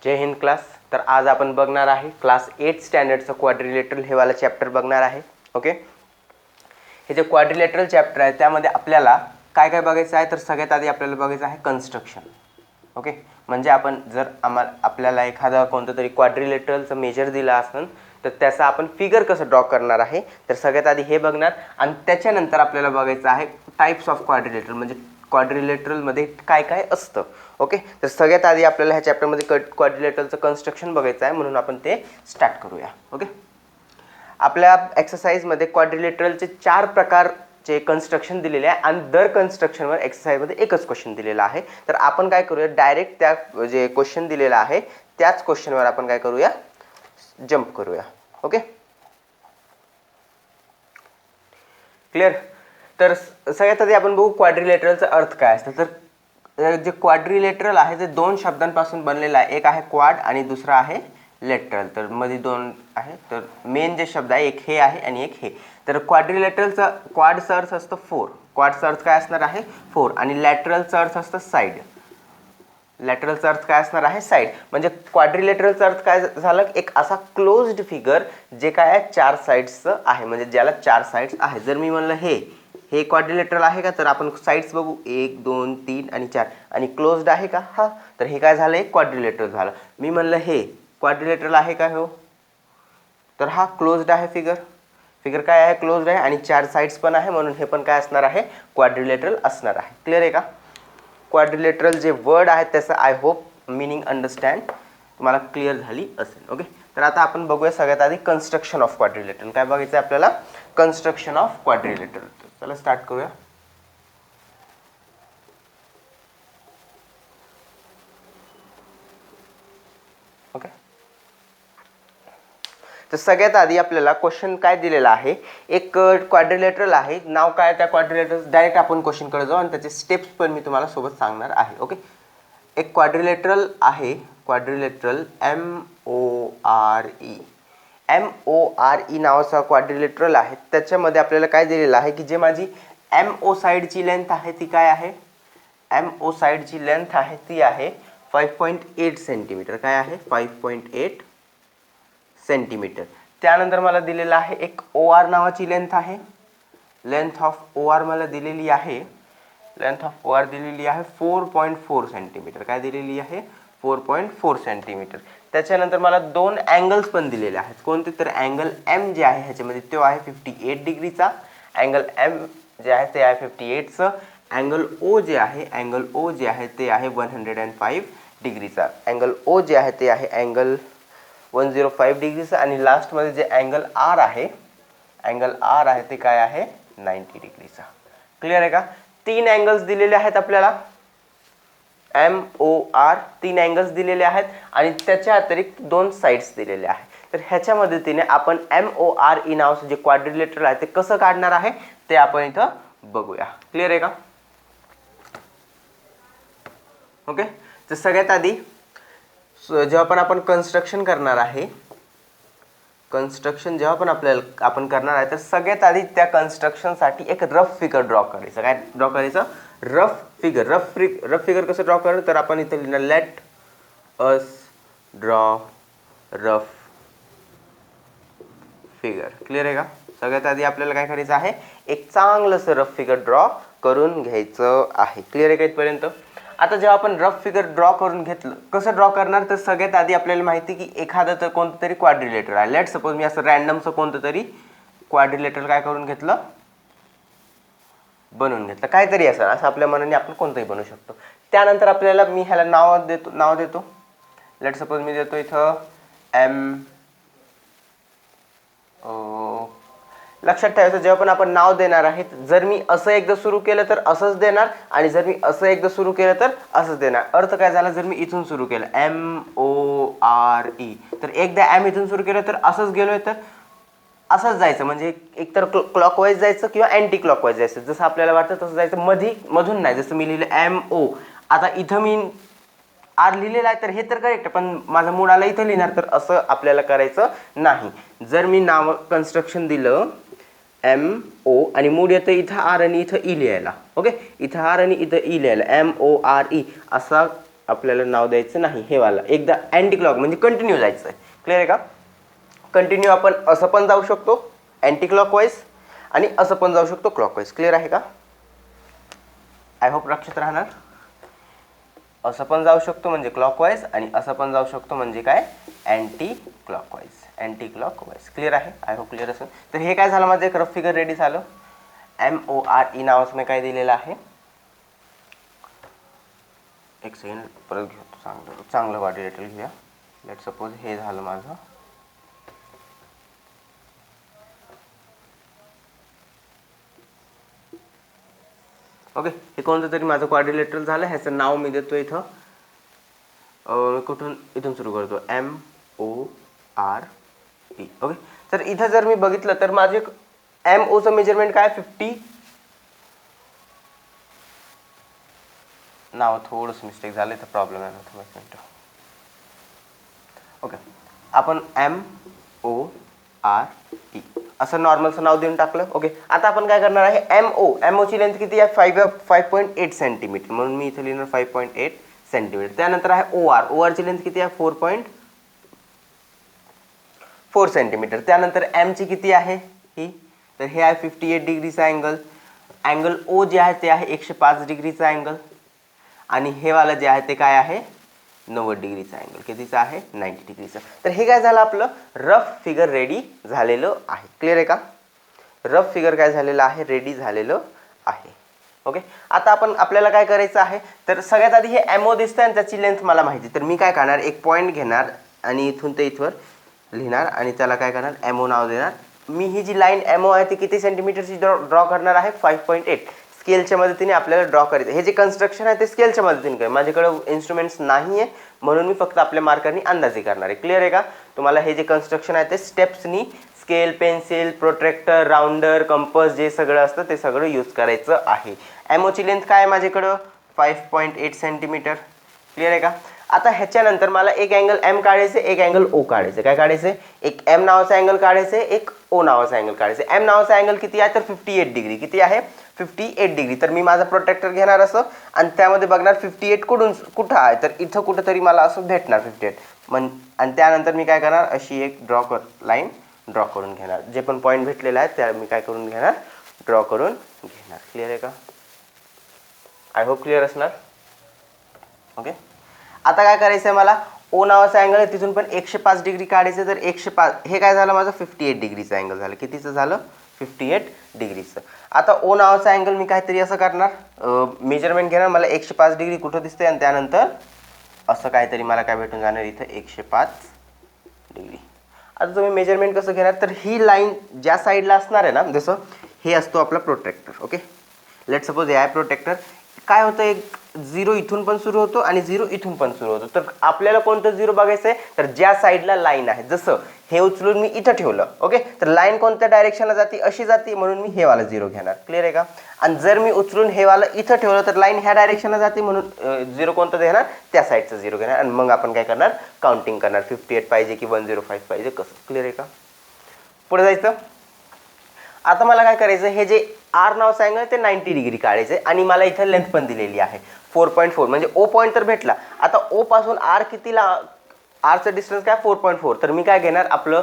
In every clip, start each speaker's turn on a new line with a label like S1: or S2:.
S1: जय Hind class. तर आज आपण बघणार आहे क्लास 8 स्टँडर्डचं क्वाड्रिलेटरल हे वाला चॅप्टर बघणार आहे. ओके, हे जे क्वाड्रिलेटरल चॅप्टर आहे त्यामध्ये आपल्याला काय काय बघायचं आहे, तर सगळ्यात आधी आपल्याला बघायचं आहे कन्स्ट्रक्शन. ओके, म्हणजे आपण जर आपल्याला एखादा कोणतं तरी क्वाड्रिलेटरलचं मेजर दिला असेल तर त्याचा आपण फिगर कसं ड्रॉ करणार आहे, तर सगळ्यात आधी हे बघणार आणि त्याच्यानंतर आपल्याला बघायचं आहे टाइप्स ऑफ क्वाड्रिलेटरल, म्हणजे क्वाड्रिलेटरलमध्ये काय काय असतं. ओके, तर सगळ्यात आधी आपल्याला ह्या चॅप्टरमध्ये क्वाड्रिलेटरलचं कन्स्ट्रक्शन बघायचं आहे, म्हणून आपण ते स्टार्ट करूया. ओके, आपल्या एक्सरसाइजमध्ये क्वाड्रिलेटरलचे 4 प्रकारचे कन्स्ट्रक्शन दिलेले आहे आणि दर कन्स्ट्रक्शनवर एक्सरसाइजमध्ये एकच क्वेश्चन दिलेला आहे. तर आपण काय करूया, डायरेक्ट त्या जे क्वेश्चन दिलेला आहे त्याच क्वेश्चनवर आपण काय करूया, जंप करूया. Okay, clear. तर सगळ्यात आधी आपण बघू क्वाड्रिलेटरलचा अर्थ काय असतं. तर जे क्वाड्रिलेटरल आहे ते 2 शब्दांपासून बनलेलं आहे. एक आहे क्वाड आणि दुसरा आहे लेटरल. तर मध्ये 2 आहे. तर मेन जे शब्द आहे एक हे आहे आणि एक हे. तर क्वाड्रिलेटरलचा क्वाडचा अर्थ असतो 4. क्वाडचा अर्थ काय असणार आहे 4 आणि लॅटरलचा अर्थ असतो साइड. लॅटरलचा अर्थ काय असणार आहे साइड. म्हणजे क्वाड्रिलेटरलचा अर्थ काय झालं, एक असा क्लोज्ड फिगर जे काय आहे 4 साइड्सचं आहे, म्हणजे ज्याला 4 साइड्स आहे. जर मी म्हणलं हे क्वाड्रिलेटरल आहे का, तर आपण साइड्स बघू 1 2 3 आणि 4 आणि क्लोज्ड आहे का, हा, तर हे काय झालं एक क्वाड्रिलेटरल झालं. मी म्हणलं हे क्वाड्रिलेटरल आहे का, हो, तर हा क्लोज्ड आहे फिगर काय आहे क्लोज्ड आहे आणि 4 साइड्स पण आहे, म्हणून हे पण काय असणार आहे क्वाड्रिलेटरल असणार आहे. क्लिअर आहे का. क्वाड्रिलेटरल जे वर्ड आहे त्याचं आय होप मिनिंग अंडरस्टँड तुम्हाला क्लिअर झाली असेल. ओके, तर आता आपण बघूया सगळ्यात आधी कन्स्ट्रक्शन ऑफ क्वाड्रिलेटरल. काय बघायचं आहे आपल्याला, कन्स्ट्रक्शन ऑफ क्वाड्रिलेटरल. चला स्टार्ट करूया. ओके, तर सगळ्यात आधी आपल्याला क्वेश्चन काय दिलेला आहे, एक क्वाड्रिलेटरल आहे, नाव काय त्या क्वाड्रिलेटरल, डायरेक्ट आपण क्वेश्चनकडे जाऊ आणि त्याचे स्टेप्स पण मी तुम्हाला सोबत सांगणार आहे. ओके, एक क्वाड्रिलेटरल आहे, क्वाड्रिलेटरल MORE नावाचा क्वाड्रिलेटरल आहे. त्याच्यामध्ये आपल्याला काय दिलेलं आहे की जे माझी MO साइडची लेंथ आहे ती काय आहे, MO साइडची लेंथ आहे ती आहे 5.8 सेंटीमीटर. काय आहे 5.8 सेंटीमीटर. त्यानंतर मला दिलेलं आहे एक OR नावाची लेंथ आहे. लेंथ ऑफ OR मला दिलेली आहे, लेंथ ऑफ OR दिलेली आहे 4.4 सेंटीमीटर. काय दिलेली आहे 4.4 सेंटीमीटर. त्याच्यानंतर मला 2 अँगल्स पण दिलेले आहेत. कोणते, तर अँगल M जे आहे ह्याच्यामध्ये तो आहे 58 डिग्रीचा. अँगल M जे आहे ते आहे 58चं. अँगल O जे आहे ते आहे 105 डिग्रीचा. अँगल O जे आहे ते आहे अँगल 105 डिग्रीचा. आणि लास्टमध्ये जे अँगल R आहे ते काय आहे 90 डिग्रीचा. क्लिअर आहे का. 3 अँगल्स दिलेले आहेत आपल्याला, MOR 3 अँगल्स दिलेले आहेत आणि त्याच्या अतिरिक्त 2 साइड्स दिलेले आहेत. तर ह्याच्या मदतीने आपण MORE नावाचं जे क्वाड्रिलेटरल आहे ते कसं काढणार आहे ते आपण इथं बघूया. क्लिअर आहे का. ओके, तर सगळ्यात आधी जेव्हा पण आपण कन्स्ट्रक्शन करणार आहे, आपण करणार आहे तर सगळ्यात आधी त्या कन्स्ट्रक्शनसाठी एक रफ फिगर ड्रॉ करायचं. काय ड्रॉ करायचं, रफ फिगर कसं ड्रॉ करायचं, तर आपण इथं लिहिणार let us draw rough figure. Clear आहे का. सगळ्यात आधी आपल्याला काय करायचं आहे, एक चांगलंसं रफ फिगर ड्रॉ करून घ्यायचं आहे. क्लिअर आहे का इथपर्यंत. आता जेव्हा आपण रफ फिगर ड्रॉ करून घेतलं, कसं ड्रॉ करणार, तर सगळ्यात आधी आपल्याला माहिती की एखादं तर कोणतं तरी क्वाड्रिलेटर आहे. लेट सपोज मी असं रॅन्डमचं कोणतं तरी क्वाड्रिलेटर काय करून घेतलं, बनवून घेतलं. काहीतरी असं आपल्या मनाने आपण कोणतंही बनवू शकतो. त्यानंतर आपल्याला मी ह्याला नाव देतो. लेट सपोज मी देतो इथं लक्षात ठेवायचं, जेव्हा पण आपण नाव देणार आहे, जर मी असं एकदा सुरू केलं तर असंच देणार आणि जर मी असं एकदा सुरू केलं तर असंच देणार. अर्थ काय झाला, जर मी इथून सुरू केलं MORE, तर एकदा M इथून सुरू केलं तर असंच गेलोय तर असंच जायचं, म्हणजे एकतर क्लॉकवाईज जायचं किंवा अँटी क्लॉकवाईज जायचं, जसं आपल्याला वाटतं तसं जायचं, मधून नाही. जसं मी लिहिलं MO, आता इथं मी R लिहिलेला आहे तर हे तर करेक्ट, पण माझा मूड आला इथं लिहिणार, तर असं आपल्याला करायचं नाही. जर मी नाव कन्स्ट्रक्शन दिलं MO आणि मूड येतं इथं R आणि इथं E लिहायला. ओके, इथं R आणि इथं E लिहायला, MORE असा आपल्याला नाव द्यायचं नाही. हे वाला एकदा अँटी क्लॉक म्हणजे कंटिन्यू जायचं आहे. क्लिअर आहे का? कंटिन्यू आपण असं पण जाऊ शकतो अँटी क्लॉकवाईज आणि असं पण जाऊ शकतो क्लॉकवाईज. क्लिअर आहे का? आय होप लक्षात राहणार. असं पण जाऊ शकतो म्हणजे क्लॉकवाईज आणि असं पण जाऊ शकतो म्हणजे काय anti clockwise. Anti clockwise. Clear आहे? आय होप क्लिअर असेल. तर हे काय झालं माझं एक रफ फिगर रेडी झालं. MORE नावाचं मी काय दिलेलं आहे. एक सेकंड परत घेतो. चांगलं क्वाड्रिलेटरल घेऊया. लेट सपोज हे झालं माझं. ओके, हे कोणतं तरी माझं क्वाड्रिलेटरल झालं. ह्याचं नाव मी देतो इथं. कुठून इथून सुरू करतो. MORE. ओके, तर इथं जर मी बघितलं तर माझे MOचं मेजरमेंट काय 50. नाव थोडंसं मिस्टेक झालं तर प्रॉब्लेम आहे. ओके, आपण MORE असं नॉर्मलचं नाव देऊन टाकलं. ओके, आता आपण काय करणार आहे. MOची लेंथ किती आहे 5.8 सेंटीमीटर म्हणून मी इथे लिहिणार 5.8 सेंटीमीटर. त्यानंतर आहे ORची लेंथ किती आहे 4.4 सेंटीमीटर. त्यानंतर एमची किती आहे ही, तर हे आहे 58 डिग्रीचा अँगल. अँगल O जे आहे ते आहे 105 डिग्रीचा अँगल आणि हे वाला जे आहे ते काय आहे 90 डिग्रीचा अँगल. कितीचा आहे 90 डिग्रीचा. तर हे काय झालं आपलं रफ फिगर रेडी झालेलं आहे. क्लिअर आहे का? रफ फिगर काय झालेलं आहे रेडी झालेलं आहे. ओके, आता आपण आपल्याला काय करायचं आहे तर सगळ्यात आधी हे MO दिसतंय आणि त्याची लेंथ मला माहिती. तर मी काय करणार एक पॉईंट घेणार आणि इथून ते इथवर लिहिणार आणि त्याला काय करणार MO नाव देणार. मी ही जी लाईन MO आहे ती किती सेंटीमीटरची ड्रॉ करणार आहे 5.8. स्केलच्या मदतीने आपल्याला ड्रॉ करायचं. हे जे कन्स्ट्रक्शन आहे ते स्केलच्या मदतीने कर. माझ्याकडे इन्स्ट्रुमेंट्स नाही आहे म्हणून मी फक्त आपल्या मार्करनी अंदाजे करणार आहे. क्लिअर आहे का? तुम्हाला हे जे कन्स्ट्रक्शन आहे ते स्टेप्सनी scale, pencil, protractor, rounder, compass जे सगळं असतं ते सगळं यूज करायचं आहे. MOची लेंथ काय आहे माझ्याकडं 5.8 सेंटीमीटर. क्लिअर आहे का? आता ह्याच्यानंतर मला एक अँगल M काढायचे, एक अँगल O काढायचे. काय काढायचे? एक M नावाचा अँगल काढायचे, एक O नावाचा अँगल काढायचे. M नावाचा अँगल किती आहे तर 58 डिग्री. किती आहे 58 डिग्री. तर मी माझा प्रोट्रॅक्टर घेणार असं आणि त्यामध्ये बघणार 58 कुठं आहे तर इथं कुठंतरी मला असं भेटणार 58 आणि त्यानंतर मी काय करणार अशी एक लाईन ड्रॉ करून घेणार. जे पण पॉईंट भेटलेला आहे त्या मी काय करून घेणार ड्रॉ करून घेणार. क्लिअर आहे का? आय होप क्लिअर असणार. ओके, आता काय करायचं आहे मला O नावाचा अँगल आहे तिथून पण 105 डिग्री काढायचं. तर 105 हे काय झालं माझं 58 डिग्रीचं अँगल झालं. कितीचं झालं 58 डिग्रीचं. आता O नावाचा अँगल मी काहीतरी असं करणार मेजरमेंट घेणार. मला 105 डिग्री कुठं दिसते आणि त्यानंतर असं काहीतरी मला काय भेटून जाणार इथं 105 डिग्री. आता तुम्ही मेजरमेंट कसं घेणार तर ही लाईन ज्या साईडला असणार आहे ना जसं हे असतो आपला प्रोट्रॅक्टर. ओके, लेट सपोज हे आहे प्रोट्रॅक्टर. काय होतं एक 0 इथून पण सुरू होतो आणि 0 इथून पण सुरू होतो. तर आपल्याला कोणतं 0 बघायचं आहे तर ज्या साईडला लाईन आहे. जसं हे उचलून मी इथं ठेवलं. ओके, तर लाईन कोणत्या डायरेक्शनला जाते अशी जाते म्हणून मी हे वाला 0 घेणार. क्लिअर आहे का? आणि जर मी उचलून हे वाला इथं ठेवलं तर लाईन ह्या डायरेक्शनला जाते म्हणून 0 कोणतं घेणार त्या साईडचं 0 घेणार आणि मग आपण काय करणार काउंटिंग करणार 58 पाहिजे की 105 पाहिजे कसं. क्लिअर आहे का? पुढे जायचं. आता मला काय करायचं हे जे R नावाचं अँगल ते 90 डिग्री काढायचं आणि मला इथं लेंथ पण दिलेली आहे 4.4 म्हणजे O पॉईंट तर भेटला. आता O पासून R कितीला Rचं डिस्टन्स काय 4.4. तर मी काय घेणार आपलं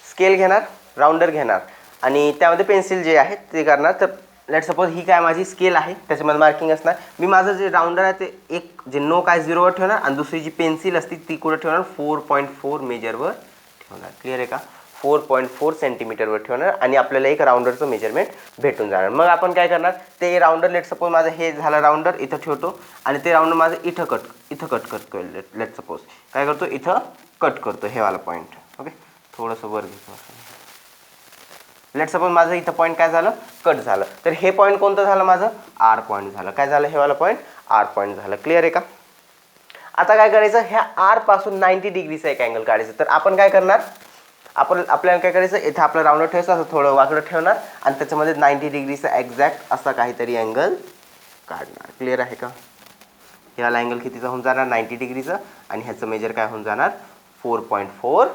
S1: स्केल घेणार, राउंडर घेणार आणि त्यामध्ये पेन्सिल जे आहे ते करणार. तर लेट सपोज ही काय माझी स्केल आहे त्याच्यामध्ये मार्किंग असणार. मी माझं जे राउंडर आहे ते एक जे नोक आहे 0वर ठेवणार आणि दुसरी जी पेन्सिल असते ती कुठं ठेवणार 4.4 मेजरवर ठेवणार. क्लिअर आहे का? 4.4 सेंटीमीटरवर ठेवणार आणि आपल्याला एक राउंडरचं मेजरमेंट भेटून जाणार. मग आपण काय करणार ते राउंडर लेट सपोज माझं हे झालं राउंडर इथं ठेवतो आणि ते राउंडर माझं इथं कट करतो. लेट सपोज काय करतो इथं कट करतो हे वाला पॉईंट. ओके, थोडंसं वर घेतो. लेट सपोज माझं इथं पॉईंट काय झालं कट झालं. तर हे पॉईंट कोणतं झालं माझं R पॉईंट झालं. काय झालं हे वाला पॉईंट R पॉईंट झालं. क्लिअर आहे का? आता काय करायचं ह्या R पासून 90 डिग्रीचा एक अँगल काढायचं. तर आपण काय करणार आपल्याला काय करायचं इथं आपलं राउंडर ठेवायचं असं थोडं वाकडं ठेवणार आणि त्याच्यामध्ये 90 डिग्रीचा एक्झॅक्ट असा काहीतरी अँगल काढणार. क्लिअर आहे का? ह्याला अँगल कितीचा होऊन जाणार 90 डिग्रीचं आणि ह्याचं मेजर काय होऊन जाणार 4.4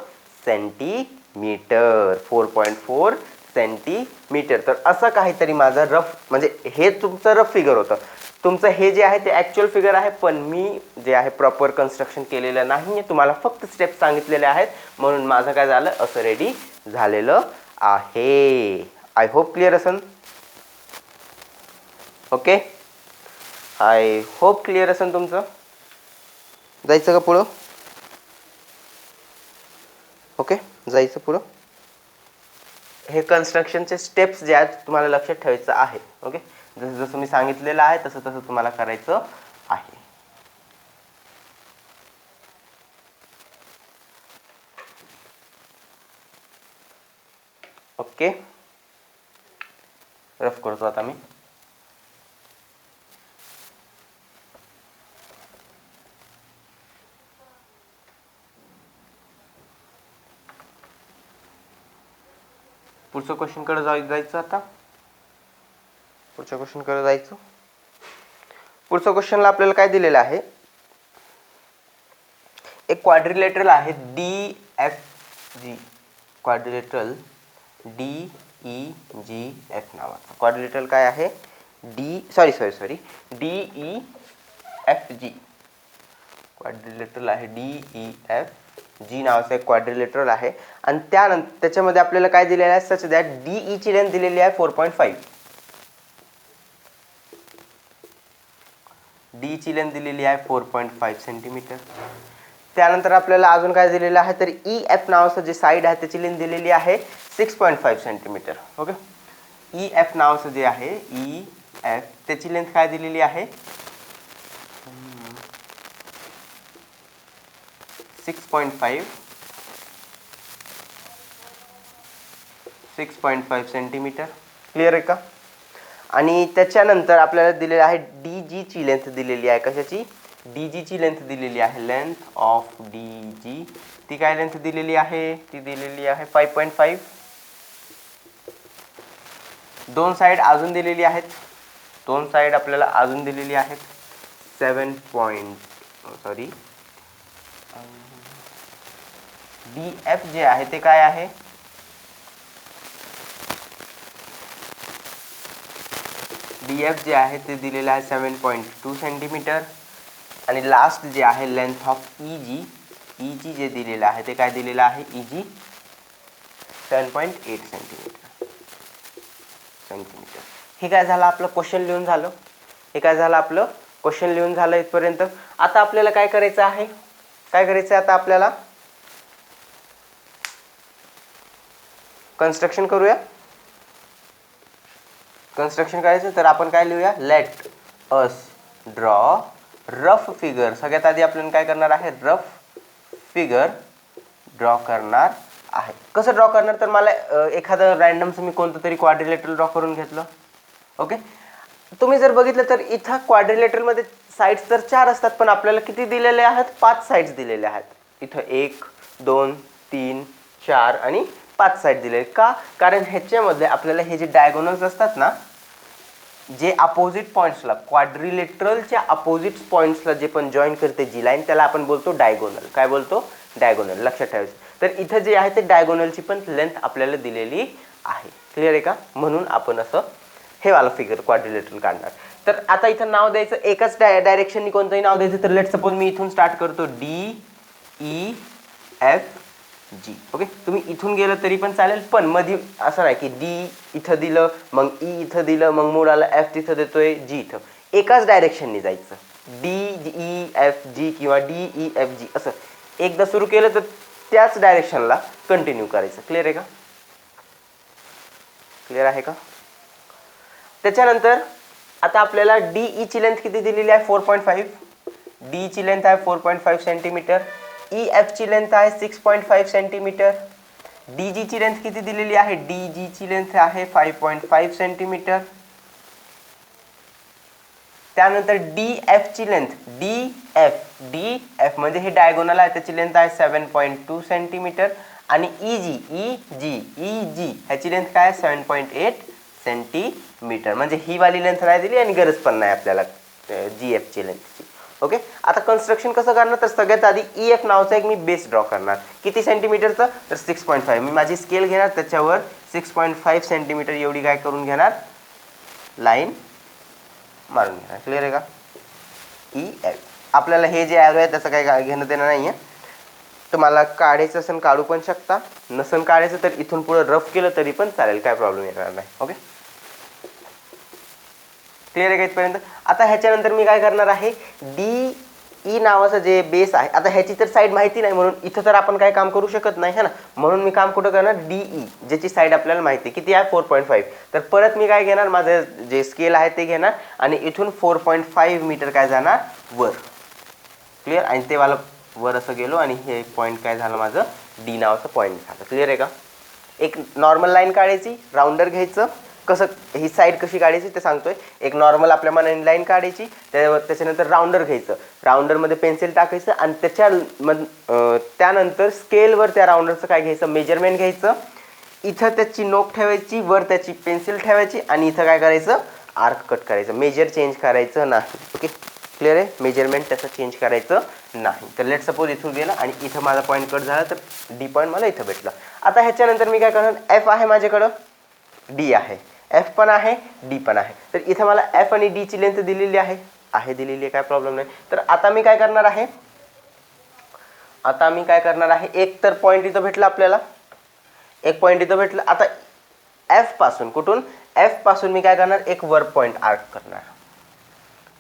S1: सेंटीमीटर. 4.4 सेंटीमीटर. तर असं काहीतरी माझं रफ म्हणजे हे तुमचं रफ फिगर होतं. तुमचं हे जे आहे ते ॲक्च्युअल फिगर आहे, पण मी जे आहे प्रॉपर कन्स्ट्रक्शन केलेलं नाही आहे, तुम्हाला फक्त स्टेप सांगितलेले आहेत, म्हणून माझं काय झालं असं रेडी झालेलं आहे. आय होप क्लिअर असेल. ओके, आय होप क्लिअर असेल तुमचं. जायचं का पुढं? ओके, जायचं पुढं. हे कन्स्ट्रक्शनचे स्टेप्स जे आहेत तुम्हाला लक्षात ठेवायचं आहे. ओके, जसं जसं मी सांगितलेलं आहे तसं तसं तुम्हाला करायचं आहे. ओके, रफ करतो आता मी. पुढच्या क्वेश्चनकडे जायचं आता. पुढच्या क्वेश्चनकडे जायचं. पुढच्या क्वेश्चनला आपल्याला काय दिलेलं आहे, एक क्वाड्रिलेटरल आहे DFG, क्वाड्रिलेटरल DEGF नावाचा क्वाड्रिलेटरल काय आहे, DEFG क्वाड्रिलेटरल आहे, DEFG नावाचा एक क्वाड्रिलेटरल आहे. आणि त्यानंतर त्याच्यामध्ये आपल्याला काय दिलेलं आहे, सच दॅट DE ची लेंथ दिलेली आहे 4.5, D ची लेंथ दिलेली आहे 4.5 सेंटीमीटर. त्यानंतर आपल्याला अजून काय दिलेलं आहे, तर EF नावाचं जे साईड आहे त्याची लेंथ दिलेली आहे 6.5 सेंटीमीटर. ओके, EF नावाचं जे आहे EF त्याची लेंथ काय दिलेली आहे 6.5 सेंटीमीटर. क्लिअर आहे का? आणि त्याच्यानंतर आपल्याला दिलेलं आहे DG ची लेंथ दिलेली आहे. कशाची? DG ची लेंथ दिलेली आहे, लेंथ ऑफ DG. ती काय लेंथ दिलेली आहे, ती दिलेली आहे 5.5. दोन साइड अजून दिलेली आहेत, दोन साइड आपल्याला अजून दिलेली आहेत 7 DF जे आहे ते काय आहे, DF जे आहे ते दिलेलं आहे 7.2 सेंटीमीटर. आणि लास्ट जे आहे लेंथ ऑफ EG जे दिलेलं आहे ते काय दिलेलं आहे, EG 7.8 सेंटीमीटर. हे काय झालं आपलं क्वेश्चन लिहून झालं. हे काय झालं आपलं क्वेश्चन लिहून झालं इथपर्यंत. आता आपल्याला काय करायचं आहे, काय करायचं आहे आता आपल्याला कन्स्ट्रक्शन करूया. कन्स्ट्रक्शन करायचं तर आपण काय लिहूया, let us draw rough figure. सगळ्यात आधी आपल्याला काय करणार आहे, रफ फिगर ड्रॉ करणार आहे. कसं ड्रॉ करणार, तर मला एखादं रँडमचं मी कोणतं तरी क्वाड्रिलेटरल ड्रॉ करून घेतलं. ओके, तुम्ही जर बघितलं तर इथं क्वाड्रिलेटरलमध्ये साइड्स तर 4 असतात, पण आपल्याला किती दिलेले आहेत, 5 साइड्स दिलेले आहेत. इथं 1 2 3 4 आणि 5 साइड दिले. का? कारण ह्याच्यामध्ये आपल्याला हे जे डायगोनल्स असतात ना, जे अपोजिट पॉईंट्सला, क्वाड्रिलेटरलच्या अपोजिट पॉईंट्सला जे पण जॉईन करते जी लाईन, त्याला आपण बोलतो डायगोनल. काय बोलतो? डायगोनल. लक्षात ठेवायचं. तर इथं जे आहे ते डायगोनलची पण लेंथ आपल्याला दिलेली आहे. क्लिअर आहे का? म्हणून आपण असं हे वाला फिगर क्वाड्रिलेटरल काढणार. तर आता इथं नाव द्यायचं एकाच डायरेक्शननी, कोणतंही नाव द्यायचं. तर लेट सपोज मी इथून स्टार्ट करतो DEFG. ओके, तुम्ही इथून गेलं तरी पण चालेल, पण मध्ये असं नाही की D इथं दिलं मग E इथं दिलं मग मुळाला F तिथं देतोय G इथं. एकाच डायरेक्शननी जायचं, DEFG किंवा DEFG असं एकदा सुरू केलं तर त्याच डायरेक्शनला कंटिन्यू करायचं. क्लिअर आहे का? क्लिअर आहे का? त्याच्यानंतर आता आपल्याला DE ची लेंथ किती दिलेली आहे, 4.5. DE ची लेंथ आहे 4.5 सेंटीमीटर. EF ची लेंथ आहे 6.5 सेंटीमीटर. DG ची लेंथ किती दिलेली आहे, DG ची लेंथ आहे 5.5 सेंटीमीटर. त्यानंतर DF ची लेंथ, DF म्हणजे हे डायगोनल आहे, त्याची लेंथ आहे 7.2 सेंटीमीटर. आणि EG ह्याची लेंथ काय आहे, 7.8 सेंटीमीटर. म्हणजे ही वाली लेंथ नाही दिली आणि गरज पण नाही आपल्याला GF ची लेंथची. ओके, आता कन्स्ट्रक्शन कसं करणार, तर सगळ्यात आधी EF नावाचा एक मी बेस ड्रॉ करणार. किती सेंटीमीटरचा, तर 6.5. मी माझी स्केल घेणार, त्याच्यावर 6.5 सेंटीमीटर एवढी काय करून घेणार, लाईन मारून घेणार. क्लिअर आहे का? E F. आपल्याला हे जे ॲरो आहे त्याचं काही घेणं देणं नाही आहे. तुम्हाला काढायचं असेल काढू पण शकता, नसन काढायचं तर इथून पुढे रफ केलं तरी पण चालेल, काय प्रॉब्लेम येणार नाही. ओके, क्लिअर आहे का इथपर्यंत? आता ह्याच्यानंतर मी काय करणार आहे, डी ई नावाचं जे बेस आहे, आता ह्याची तर साईड माहिती नाही म्हणून इथं तर आपण काय काम करू शकत नाही है ना, म्हणून मी काम कुठं करणार, डी ई ज्याची साईड आपल्याला माहिती किती आहे 4.5. तर परत मी काय घेणार, माझं जे स्केल आहे ते घेणार आणि इथून 4.5 मीटर काय जाणार वर. क्लिअर? आणि ते मला वर असं गेलो आणि हे पॉईंट काय झालं माझं, डी नावाचं पॉईंट झालं. क्लिअर आहे का? एक नॉर्मल लाईन काढायची, राऊंडर घ्यायचं. कसं ही साईड कशी काढायची ते सांगतोय. एक नॉर्मल आपल्या मनाने लाईन काढायची, त्याच्यानंतर राऊंडर घ्यायचं, राऊंडरमध्ये पेन्सिल टाकायचं आणि त्यानंतर स्केलवर त्या राऊंडरचं काय घ्यायचं, मेजरमेंट घ्यायचं. इथं त्याची नोक ठेवायची, वर त्याची पेन्सिल ठेवायची आणि इथं काय करायचं, आर्क कट करायचं. मेजर चेंज करायचं नाही. ओके, क्लिअर आहे? मेजरमेंट त्याचं चेंज करायचं नाही. तर लेट सपोज इथून गेलं आणि इथं माझा पॉईंट कट झाला तर डी पॉईंट मला इथं भेटला. आता ह्याच्यानंतर मी काय करणार, एफ आहे माझ्याकडं, डी आहे, एफ पण आहे, डी पण आहे. तर इथं मला एफ आणि डी ची लेंथ दिलेली आहे दिलेली आहे, काय प्रॉब्लेम नाही. तर आता मी काय करणार आहे, एक तर पॉईंट इथं भेटला आपल्याला, एक पॉईंट इथं भेटलं. आता एफ पासून मी काय करणार, एक वर पॉईंट आर्क करणार.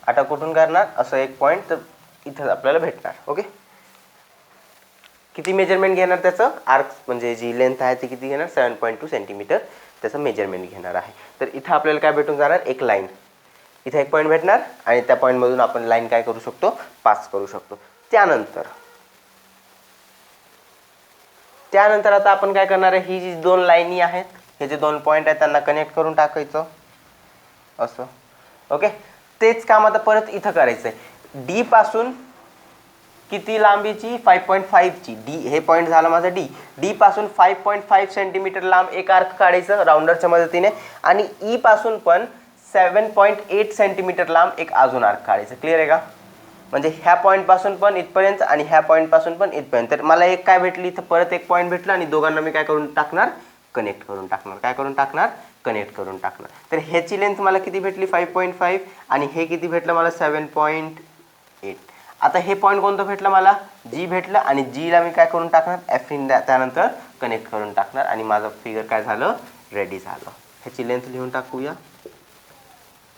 S1: आता कुठून करणार, असं एक पॉईंट तर इथं आपल्याला भेटणार. ओके, किती मेजरमेंट घेणार त्याचं, आर्क म्हणजे जी लेंथ आहे ती किती घेणार, 7.2 सेंटीमीटर त्याचं मेजरमेंट घेणार आहे. तर इथं आपल्याला काय भेटून जाणार, एक लाईन, इथं एक पॉईंट भेटणार आणि त्या पॉईंटमधून आपण लाईन काय करू शकतो, पास करू शकतो. त्यानंतर आता आपण काय करणार आहे, ही जी दोन लाईनी आहेत, हे जे दोन पॉईंट आहेत त्यांना कनेक्ट करून टाकायचं असं. ओके, तेच काम आता परत इथं करायचं आहे. डी पासून किती लांबीची, 5.5 ची, डी हे पॉईंट झाला माझा डी पासून 5.5 सेंटीमीटर लांब एक आर्क काढायचं राऊंडरच्या मदतीने आणि ई पासून पण 7.8 सेंटीमीटर लांब एक अजून आर्क काढायचं. क्लिअर आहे का? म्हणजे ह्या पॉईंट पासून पण इथपर्यंत आणि ह्या पॉईंट पासून पण इथपर्यंत. तर मला एक काय भेटली, इथं परत एक पॉईंट भेटला आणि दोघांना मी काय करून टाकणार, कनेक्ट करून टाकणार. कनेक्ट करून टाकणार. तर ह्याची लेंथ मला किती भेटली, 5.5 आणि हे किती भेटलं मला, 7.8. आता हे पॉईंट कोणतं भेटलं मला, जी भेटलं आणि जीला मी काय करून टाकणार, एफ इन त्यानंतर कनेक्ट करून टाकणार आणि माझं फिगर काय झालं, रेडी झालं. ह्याची लेंथ लिहून टाकूया.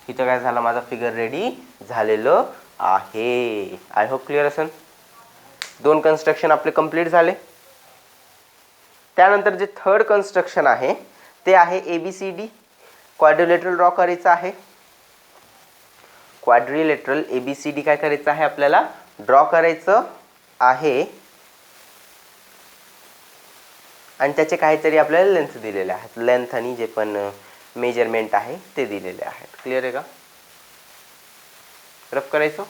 S1: इथं काय झालं, माझा फिगर रेडी झालेलं आहे. आय होप क्लिअर असेल. दोन कन्स्ट्रक्शन आपले कंप्लीट झाले. त्यानंतर जे थर्ड कन्स्ट्रक्शन आहे ते आहे ABCD. क्वाड्रिलेटरल ड्रॉ करायचं आहे. क्वाड्रिलेटरल ABCD काय करायचं आहे, आपल्याला ड्रॉ करायचं आहे आणि त्याचे काहीतरी आपल्याला लेंथ दिलेले आहेत. लेंथ आणि जे पण मेजरमेंट आहे ते दिलेले आहेत. क्लिअर आहे का? रफ करायचं.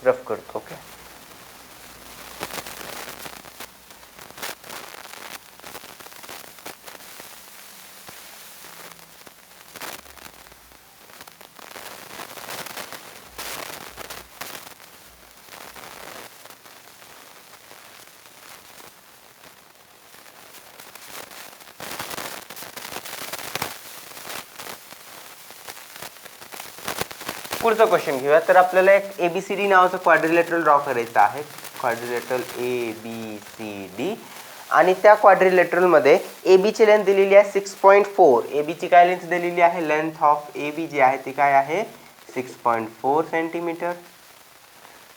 S1: रफ करतो. ओके, पुढचा क्वेश्चन घेऊया. तर आपल्याला एक ABCD नावाचं क्वाड्रिलेटरल ड्रॉ करायचं आहे. क्वाड्रिलेटरल ABCD आणि त्या क्वाड्रिलेटरलमध्ये AB ची लेंथ दिलेली आहे 6.4. AB ची काय लेंथ दिलेली आहे, लेंथ ऑफ AB जी आहे ती काय आहे, 6.4 सेंटीमीटर.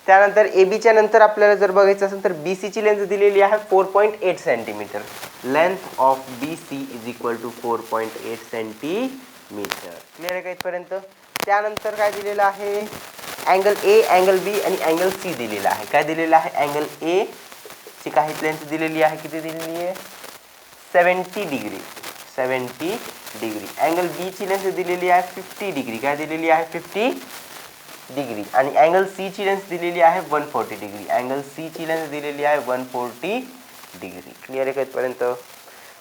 S1: त्यानंतर AB च्या नंतर आपल्याला जर बघायचं असेल तर BC ची लेंथ दिलेली आहे 4.8 centimetre. Length of BC is equal to 4.8 centimetre. Clear आहे का इथपर्यंत? त्यानंतर काय दिलेलं आहे, अँगल A, अँगल B आणि अँगल C दिलेला आहे. काय दिलेलं आहे, अँगल A ची काही लेंथ दिलेली आहे, किती दिलेली आहे, 70 डिग्री. 70 डिग्री. अँगल B ची लेंथ दिलेली आहे 50 डिग्री. काय दिलेली आहे, 50 डिग्री. आणि अँगल C ची लेंथ दिलेली आहे 140 डिग्री. अँगल C ची लेंथ दिलेली आहे 140 डिग्री. क्लिअर आहे का इथपर्यंत?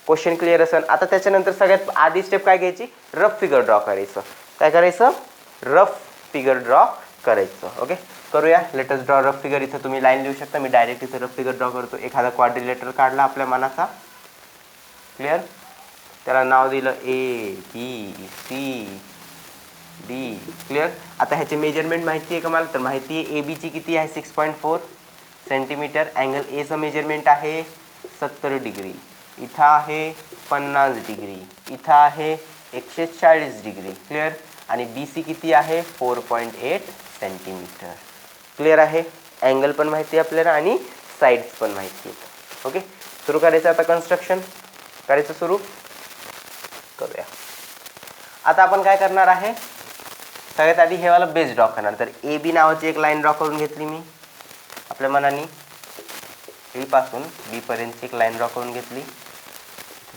S1: क्वेश्चन क्लिअर असेल. आता त्याच्यानंतर सगळ्यात आधी स्टेप काय घ्यायची, रफ फिगर ड्रॉ करायचं. काय करायचं, रफ फिगर ड्रॉ करायचं. ओके, करूया. Let us draw rough figure. इथं तुम्ही लाईन लिहू शकता, मी डायरेक्ट इथं रफ फिगर ड्रॉ करतो. एखादा क्वाड्रिलेटरल काढला आपल्या मनाचा. क्लिअर. त्याला नाव दिलं ABCD. क्लिअर. आता ह्याचे मेजरमेंट माहिती आहे का मला? तर माहिती आहे. AB ची किती आहे? 6.4 सेंटीमीटर. अँगल एचं मेजरमेंट आहे 70 डिग्री. इथं आहे 50 डिग्री. इथं आहे 140 डिग्री. क्लिअर. आणि BC किती आहे? 4.8 सेंटीमीटर. क्लिअर आहे. अँगल पण माहिती आहे आपल्याला आणि साईड्स पण माहिती आहेत. ओके, सुरू करायचं आता. कन्स्ट्रक्शन करायचं सुरू करूया. आता आपण काय करणार आहे? सगळ्यात आधी हे वाला बेस ड्रॉ करणार. तर AB नावाची एक लाईन ड्रॉ करून घेतली मी आपल्या मनाने. A पासून B पर्यंतची एक लाईन ड्रॉ करून घेतली.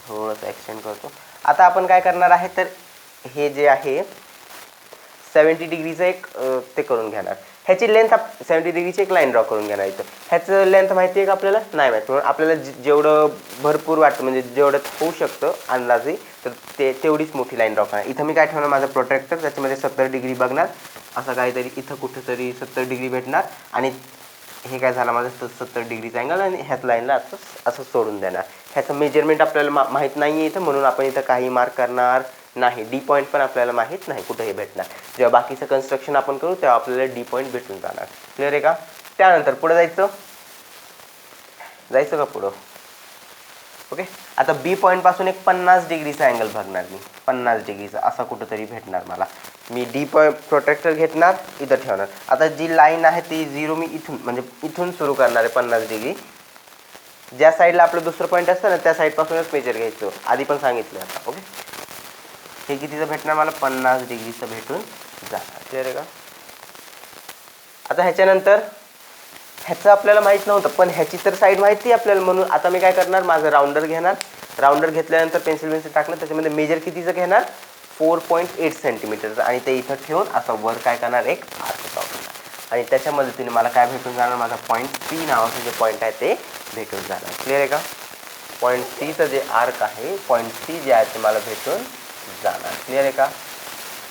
S1: थोडंसं एक्सटेंड करतो. आता आपण काय करणार आहे? तर हे जे आहे 70 डिग्रीचं एक ते करून घेणार. ह्याची लेंथ 70 डिग्रीची एक लाईन ड्रॉ करून घेणार. इथं ह्याचं लेंथ माहिती आहे का आपल्याला? नाही माहिती. म्हणून आपल्याला जेवढं भरपूर वाटतं, म्हणजे जेवढं होऊ शकतं अंदाजे, तर तेवढीच मोठी लाईन ड्रॉ करणार. इथं मी काय ठेवणार? माझं प्रोटेक्टर, त्याच्यामध्ये 70 डिग्री बघणार. असं काहीतरी इथं कुठेतरी 70 डिग्री भेटणार. आणि हे काय झालं माझं 70 डिग्रीचा अँगल. आणि ह्याच लाईनला असं सोडून देणार. ह्याचं मेजरमेंट आपल्याला माहीत नाही आहे इथं, म्हणून आपण इथं काही मार्क करणार नाही. D पॉईंट पण आपल्याला माहीत नाही कुठे हे भेटणार. जेव्हा बाकीचं कन्स्ट्रक्शन आपण करू तेव्हा आपल्याला D पॉईंट भेटून जाणार. क्लिअर आहे का? त्यानंतर पुढे जायचं का पुढं? ओके, आता B पॉईंट पासून एक 50 डिग्रीचा अँगल बघणार मी. 50 डिग्रीचा असा कुठंतरी भेटणार मला. मी D पॉईंट प्रोटेक्टर घेणार, इथं ठेवणार. आता जी लाईन आहे ती 0 मी इथून सुरू करणार आहे 50 डिग्री. ज्या साईडला आपलं दुसरं पॉईंट असतं ना, त्या साईडपासूनच मेजर घ्यायचं. आधी पण सांगितलं आता. ओके, हे कितीचं भेटणार मला? 50 डिग्रीचं भेटून जाणार. क्लिअर आहे का? आता ह्याच्यानंतर ह्याचं आपल्याला माहीत नव्हतं, पण ह्याची तर साईड माहिती आहे आपल्याला. म्हणून आता मी काय करणार? माझं राऊंडर घेणार. राऊंडर घेतल्यानंतर पेन्सिल टाकलं, त्याच्यामध्ये मेजर कितीचं घेणार? 4.8 सेंटीमीटरचं. आणि ते इथं ठेवून असं वर काय करणार? एक आर्क ड्रॉ करणार. आणि त्याच्या मदतीने मला काय भेटून जाणार? माझा पॉईंट C नावाचं जे पॉईंट आहे ते भेटून जाणार. क्लिअर आहे का? पॉईंट Cचं जे आर्क आहे, पॉईंट C जे आहे ते मला भेटून जाणार. क्लिअर आहे का?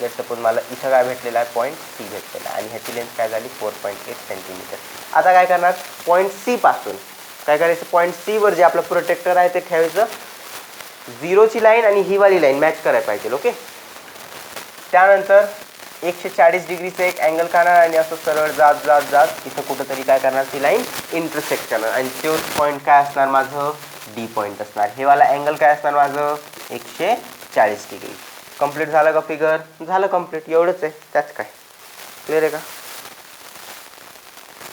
S1: लेट सपोज मला इथं काय भेटलेला आहे? पॉईंट C भेटलेला आहे. आणि ह्याची लेंथ काय झाली? 4.8 सेंटीमीटर. आता काय करणार? पॉईंट C पासून काय करायचं? पॉईंट C वर जे आपलं प्रोटेक्टर आहे ते ठेवायचं. 0ची लाईन आणि ही वाली लाईन मॅच करायला पाहिजे. ओके, त्यानंतर 140 डिग्रीचं एक अँगल काढणार आणि असं सरळ जात इथं कुठंतरी काय करणार? ती लाईन इंटरसेक्ट करणार. आणि तोच पॉईंट काय असणार? माझं D पॉईंट असणार. हे वाला अँगल काय असणार माझं? 140 डिग्री. कंप्लीट झालं का फिगर? झालं कंप्लीट. एवढंच आहे, त्याच काय. क्लिअर आहे का?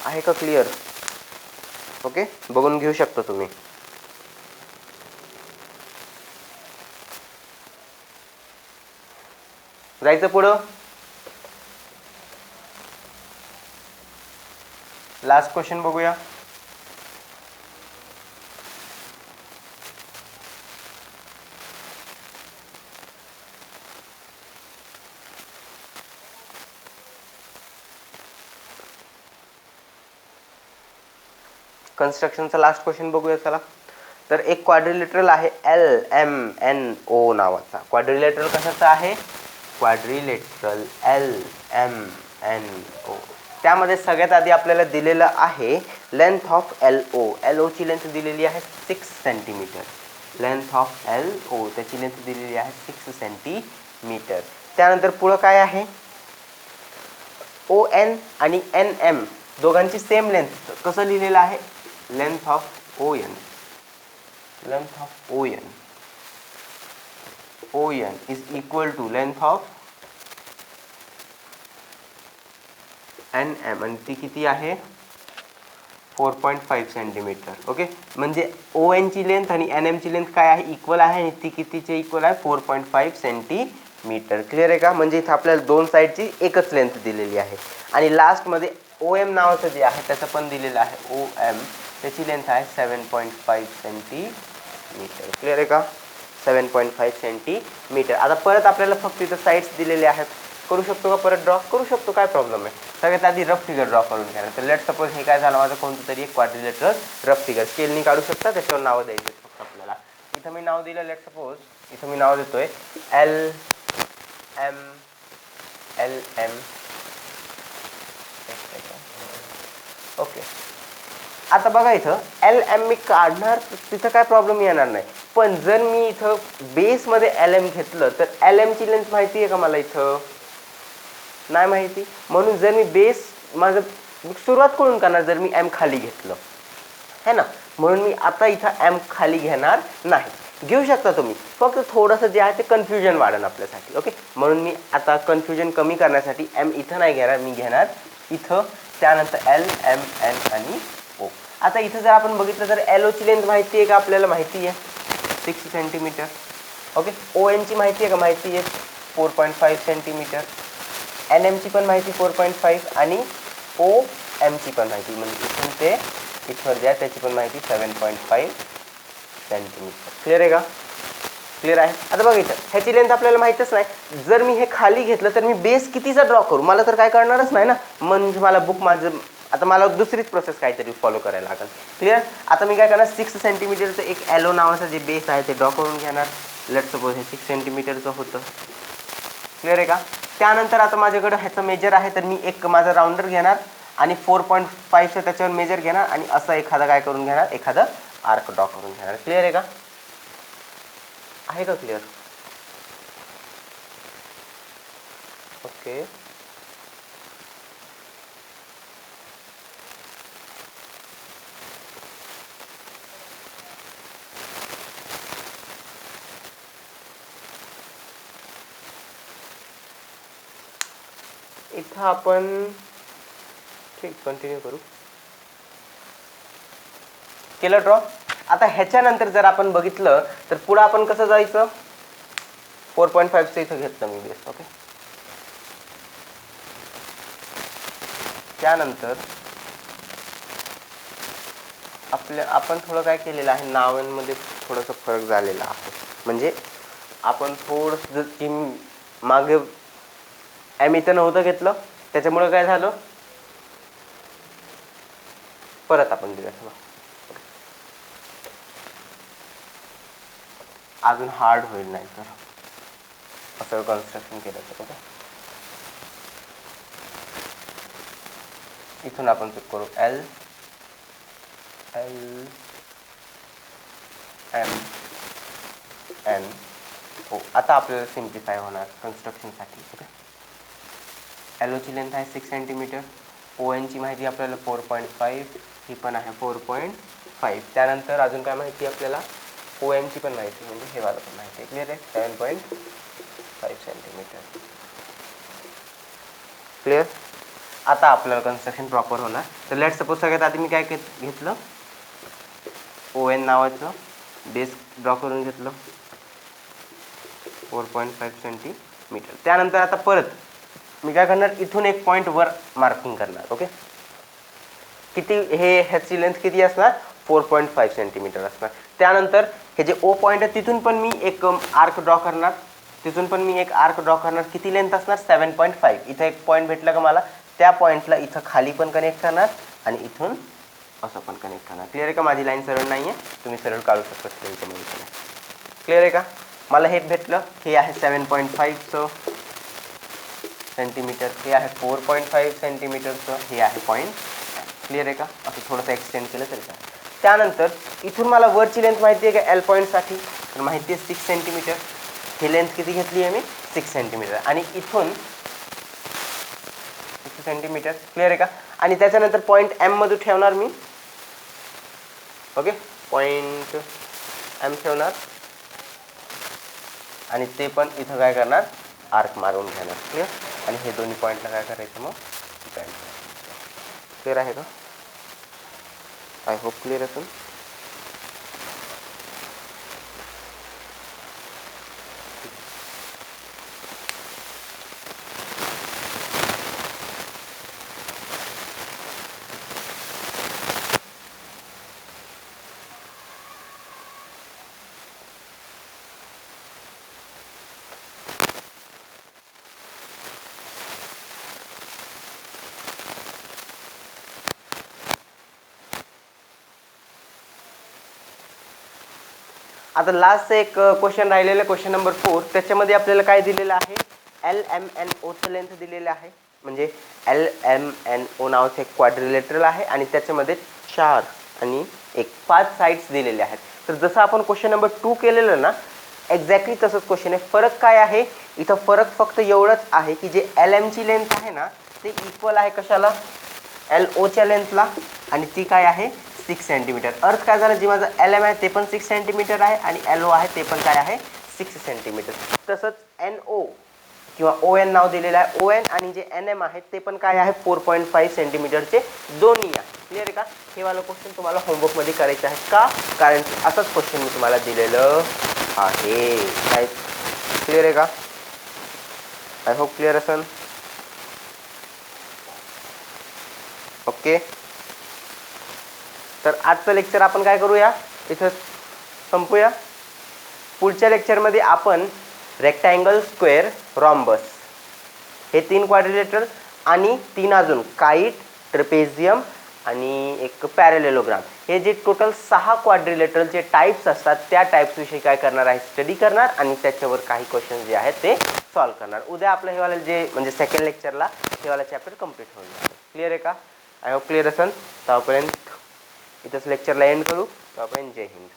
S1: आहे का क्लिअर? ओके, बघून घेऊ शकता तुम्ही. जायचं पुढं. लास्ट क्वेश्चन बघूया. कन्स्ट्रक्शनचा लास्ट क्वेश्चन बघूया चला. तर एक क्वाड्रिलेटरल आहे LMNO नावाचा. क्वाड्रिलेटरल कशाचा आहे? Quadrilateral LMNO. त्यामध्ये सगळ्यात आधी आपल्याला दिलेलं आहे लेंथ ऑफ LO ची लेंथ दिलेली आहे 6 सेंटीमीटर. लेंथ ऑफ LO त्याची लेंथ दिलेली आहे 6 सेंटीमीटर. त्यानंतर पुढं काय आहे? ON आणि NM दोघांची सेम लेंथ. कसं लिहिलेलं आहे? Length of ON. Length of ON is equal to length of NM. आणि ती किती आहे? 4.5 सेंटीमीटर. ओके, म्हणजे ON ची लेंथ आणि NM ची लेंथ काय आहे? इक्वल आहे. आणि ती कितीचे इक्वल आहे? 4.5 सेंटीमीटर. क्लिअर आहे का? म्हणजे इथं आपल्याला दोन साईडची एकच लेंथ दिलेली आहे. आणि लास्टमध्ये OM नावाचं जे आहे त्याचं पण दिलेलं आहे. OM त्याची लेंथ आहे 7.5 सेंटीमीटर. क्लिअर आहे का? 7.5 सेंटीमीटर. आता परत आपल्याला फक्त इथं साईड्स दिलेले आहेत. करू शकतो का परत ड्रॉ? करू शकतो, काय प्रॉब्लेम आहे. सगळ्यात आधी रफ फिगर ड्रॉ करून घ्या. तर लेट सपोज हे काय झालं माझं? कोणतं तरी एक क्वाड्रिलेटरल रफ फिगर. स्केलनी काढू शकता, त्याच्यावर नावं द्यायचे फक्त आपल्याला. इथं मी नाव दिलं, लेट सपोज इथं मी नाव देतोय LM ओके. आता बघा इथं एल एम मी काढणार, तिथं काय प्रॉब्लेम येणार नाही. पण जर मी इथं बेसमध्ये एल एम घेतलं तर एल एमची लेंथ माहिती आहे का मला? इथं नाही माहिती. म्हणून जर मी बेस माझं सुरुवात करून करणार जर मी एम खाली घेतलं है ना, म्हणून मी आता इथं एम खाली घेणार नाही. घेऊ शकता तुम्ही, फक्त थोडंसं जे आहे ते कन्फ्युजन वाढेल आपल्यासाठी. ओके, म्हणून मी आता कन्फ्युजन कमी करण्यासाठी एम इथं नाही घेणार, मी घेणार इथं. त्यानंतर एल एम एन आणि ओ. आता इथं जर आपण बघितलं तर एल ओची लेंथ माहिती आहे का? आपल्याला माहिती आहे 6 सेंटीमीटर. ओके, ओ एनची माहिती आहे का? माहिती आहे 4.5 सेंटीमीटर. एन एमची पण माहिती 4.5 आणि ओ एमची पण माहिती, म्हणजे इथून ते इथवर द्या त्याची पण माहिती 7.5 सेंटीमीटर. क्लिअर आहे का? क्लिअर आहे. आता बघा इथं ह्याची लेंथ आपल्याला माहीतच नाही. जर मी हे खाली घेतलं तर मी बेस कितीचा ड्रॉ करू? मला तर काय करणारच नाही ना. म्हणजे मला बुक माझं आता मला दुसरीच प्रोसेस काहीतरी फॉलो करायला लागेल. क्लिअर. आता मी काय करणार, 6 सेंटीमीटरचं एक एलो नावाचं जे बेस आहे ते ड्रॉ करून घेणार. लेट सपोज हे 6 सेंटीमीटरचं होतं. क्लिअर आहे का? त्यानंतर आता माझ्याकडं ह्याचं मेजर आहे, तर मी एक माझं राऊंडर घेणार आणि 4.5चं त्याच्यावर मेजर घेणार आणि असं एखादं काय करून घेणार, एखादं आर्क ड्रॉ करून घेणार. क्लिअर आहे का? आहे का क्लिअर? ओके. इथं आपण ठीक कंटिन्यू करू. केलं ड्रॉ. आता ह्याच्यानंतर जर आपण बघितलं तर पुढं आपण कसं जायचं, 4.5चं इथं घेतलं मी बेस. ओके, त्यानंतर आपण थोडं काय केलेलं आहे, नावांमध्ये थोडंसं फरक झालेला आहे. म्हणजे आपण थोडंसं मागे एम इथं नव्हतं घेतलं, त्याच्यामुळे काय झालं, परत आपण दिलं. अजून हार्ड होईल नाही तर असं कन्स्ट्रक्शन केलं तर. ओके, इथून आपण चेक करू L L M N O. आता आपल्याला सिम्प्लिफाय होणार कन्स्ट्रक्शनसाठी. ओके, एलोची लेंथ आहे 6 सेंटीमीटर. ओ एनची माहिती आपल्याला 4.5, ही पण आहे 4.5. त्यानंतर अजून काय माहिती आपल्याला, ओ एमची पण माहिती, म्हणजे हे वाला पण माहिती आहे. क्लिअर आहे, 7.5 सेंटीमीटर. क्लिअर. आता आपल्याला कन्स्ट्रक्शन प्रॉपर होणार. तर लेट सपोज सगळ्यात आधी मी काय घेतलं, ओ एन नावाचं बेस ड्रॉ करून घेतलं 4.5 सेंटीमीटर. त्यानंतर आता परत मी काय करणार, इथून एक पॉईंट वर मार्किंग करणार. ओके, किती हे ह्याची लेंथ किती असणार, 4.5 सेंटीमीटर असणार. त्यानंतर हे जे ओ पॉईंट आहे तिथून पण मी एक आर्क ड्रॉ करणार, किती लेंथ असणार, 7.5. इथं एक पॉईंट भेटला का मला, त्या पॉईंटला इथं खाली पण कनेक्ट करणार आणि इथून असं पण कनेक्ट करणार. क्लिअर आहे का? माझी लाईन सरळ नाही आहे, तुम्ही सरळ काढू शकता. क्लिअर आहे का? मला हे भेटलं, हे आहे 7.5 सेंटीमीटर, हे आहे 4.5 सेंटीमीटरचं, हे आहे पॉईंट. क्लिअर आहे का? असं थोडंसं एक्सटेंड केलं तरी काय. त्यानंतर इथून मला वरची लेंथ माहिती आहे का एल पॉईंटसाठी, तर माहिती आहे 6 सेंटीमीटर. ही लेंथ किती घेतली आहे मी, 6 सेंटीमीटर. आणि इथून 6 सेंटीमीटर. क्लिअर आहे का? आणि त्याच्यानंतर पॉईंट एम मध्ये ठेवणार मी. ओके, पॉईंट एम ठेवणार आणि ते पण इथं काय करणार, आर्क मारून घेणार. क्लिअर. आणि हे दोन्ही पॉईंटला काय करायचं मग, क्लिअर आहे का? आय होप क्लिअर असेल. आता लास्टचं एक क्वेश्चन राहिलेलं, क्वेश्चन नंबर 4. त्याच्यामध्ये आपल्याला काय दिलेलं आहे, एल एम एन ओचं लेंथ दिलेलं आहे. म्हणजे LMNO नावाचं एक क्वाड्रिलेटरल आहे आणि त्याच्यामध्ये 4 आणि 1 5 साईड्स दिलेले आहेत. तर जसं आपण क्वेश्चन नंबर 2 केलेलं ना, एक्झॅक्टली तसंच क्वेश्चन आहे. फरक काय आहे इथं? फरक फक्त एवढंच आहे की जे LM ची लेंथ आहे ना ते इक्वल आहे कशाला? LO च्या लेंथला, आणि ती काय आहे? 6 सेंटीमीटर. अर्थ काय झालं? जे माझं LM आहे ते पण 6 सेंटीमीटर आहे आणि LO आहे ते पण काय आहे? 6 सेंटीमीटर. तसंच NO किंवा ON नाव दिलेलं आहे. ON आणि जे NM आहे ते पण काय आहे? 4.5 सेंटीमीटरचे दोन्ही आहे. क्लिअर आहे का? हे वाला क्वेश्चन तुम्हाला होमवर्कमध्ये करायचं आहे का? कारण असंच क्वेश्चन मी तुम्हाला दिलेलं आहे. काय क्लिअर आहे का? आय होप क्लिअर असेल. ओके, तर आजचं लेक्चर आपण काय करूया? इथं संपूया. पुढच्या लेक्चरमध्ये आपण रेक्टँगल, स्क्वेअर, रॉम्बस हे 3 क्वाड्रिलेटरल आणि 3 अजून काइट, ट्रेपेझियम आणि एक पॅरेलेलोग्राम, हे जे टोटल 6 क्वाड्रिलेटरलचे टाइप्स असतात त्या टाइप्स विषयी काय करणार आहे? स्टडी करणार आणि त्याच्यावर काही क्वेश्चन जे आहेत ते सॉल्व्ह करणार. उद्या आपलं हे वाला जे म्हणजे सेकंड लेक्चरला हे वाला चॅप्टर कंप्लीट होऊन जाईल. क्लिअर आहे का? आय होप क्लिअर असेल. तोपर्यंत इथंच लेक्चरला एंड करू. तोपर्यंत जय हिंद.